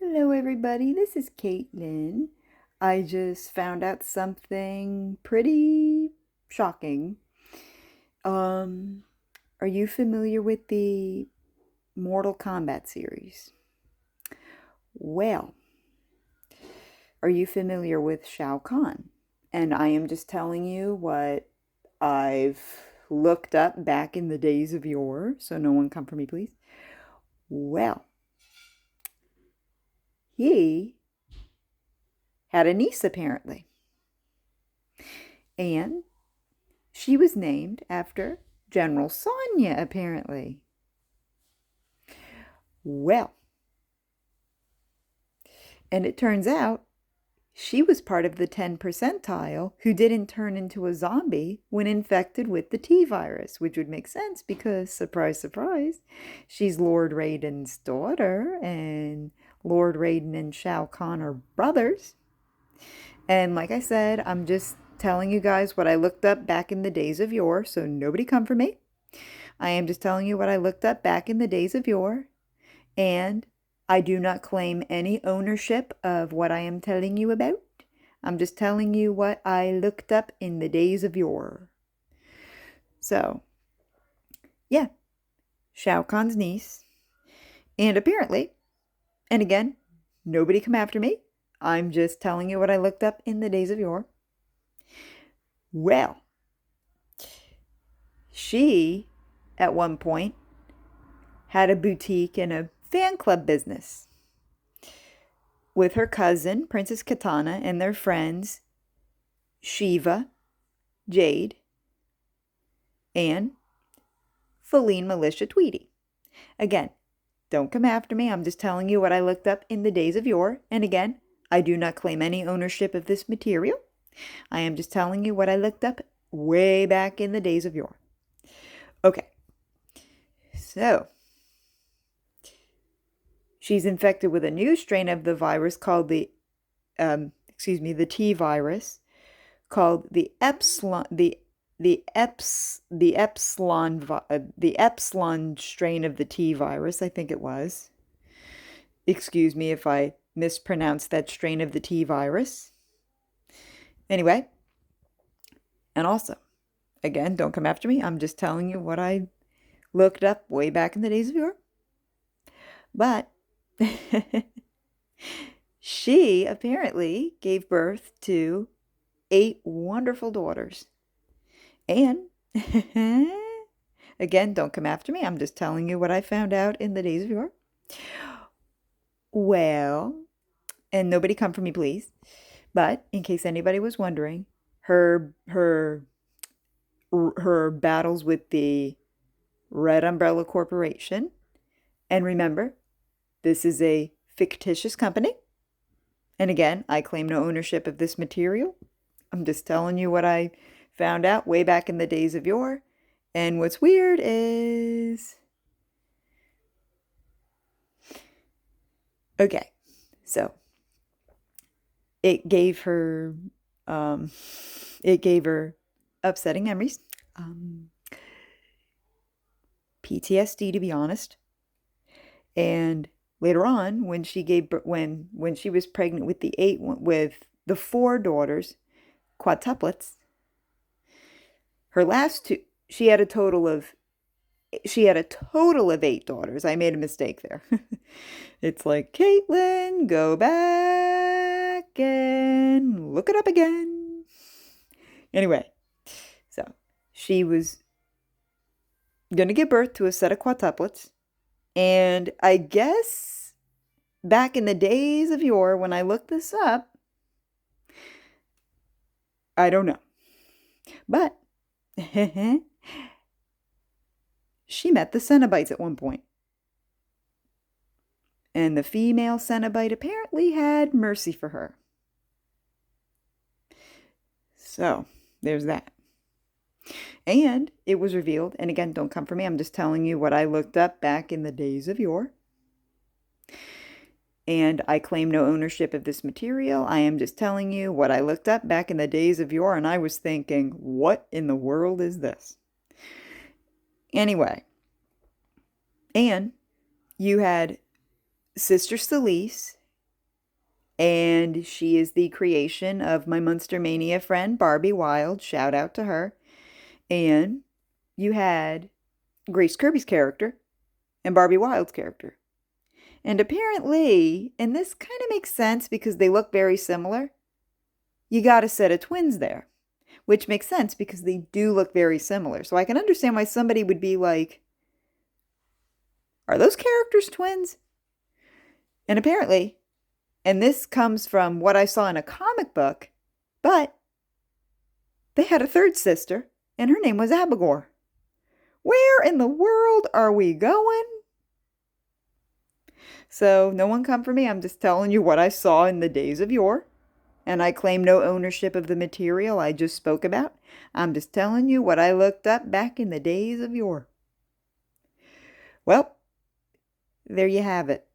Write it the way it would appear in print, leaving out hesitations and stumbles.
Hello, everybody. This is Caitlin. I just found out something pretty shocking. Um, are you familiar with the Mortal Kombat series? Well, are you familiar with Shao Kahn? And I am just telling you what I've looked up back in the days of yore, so no one come for me, please. Well, he had a niece apparently. And she was named after General Sonia, apparently. Well, and it turns out she was part of the 10 percentile who didn't turn into a zombie when infected with the T virus, which would make sense because, surprise, surprise, she's Lord Raiden's daughter, and Lord Raiden and Shao Kahn are brothers. And like I said, I'm just telling you guys what I looked up back in the days of yore, so nobody come for me. I am just telling you what I looked up back in the days of yore, and I do not claim any ownership of what I am telling you about. I'm just telling you what I looked up in the days of yore. So, yeah, Shao Kahn's niece. And apparently, and again, nobody come after me. I'm just telling you what I looked up in the days of yore. Well, she, at one point, had a boutique and a fan club business with her cousin, Princess Katana, and their friends, Shiva, Jade, and Feline Militia Tweety. Again, don't come after me. I'm just telling you what I looked up in the days of yore. And again, I do not claim any ownership of this material. I am just telling you what I looked up way back in the days of yore. Okay, so she's infected with a new strain of the virus called the T virus, called the epsilon strain of the T virus, I think it was. Excuse me if I mispronounced that strain of the T virus. Anyway, and also, again, don't come after me. I'm just telling you what I looked up way back in the days of yore. But she apparently gave birth to 8 wonderful daughters. And again, don't come after me. I'm just telling you what I found out in the days of yore. Well, and nobody come for me, please. But in case anybody was wondering, her battles with the Red Umbrella Corporation. And remember, this is a fictitious company. And again, I claim no ownership of this material. I'm just telling you what I found out way back in the days of yore. And what's weird is... Okay, so it gave her um, upsetting memories, PTSD, to be honest. And later on, when she was pregnant with the 4 daughters, quadtuplets, her last 2, she had a total of 8 daughters. I made a mistake there. It's like, Caitlin, go back and look it up again. Anyway, so she was going to give birth to a set of quadtuplets. And I guess back in the days of yore, when I looked this up, I don't know. But she met the Cenobites at one point. And the female Cenobite apparently had mercy for her. So, there's that. And it was revealed, and again, don't come for me, I'm just telling you what I looked up back in the days of yore. And I claim no ownership of this material. I am just telling you what I looked up back in the days of yore, and I was thinking, what in the world is this? Anyway, and you had Sister Celise And she is the creation of my Monster Mania friend, Barbie Wilde. Shout out to her. And you had Grace Kirby's character and Barbie Wilde's character. And apparently, and this kind of makes sense because they look very similar, you got a set of twins there. Which makes sense because they do look very similar. So I can understand why somebody would be like, are those characters twins? And apparently, and this comes from what I saw in a comic book, but they had a third sister, and her name was Abigor. Where in the world are we going? So no one come for me. I'm just telling you what I saw in the days of yore. And I claim no ownership of the material I just spoke about. I'm just telling you what I looked up back in the days of yore. Well, there you have it.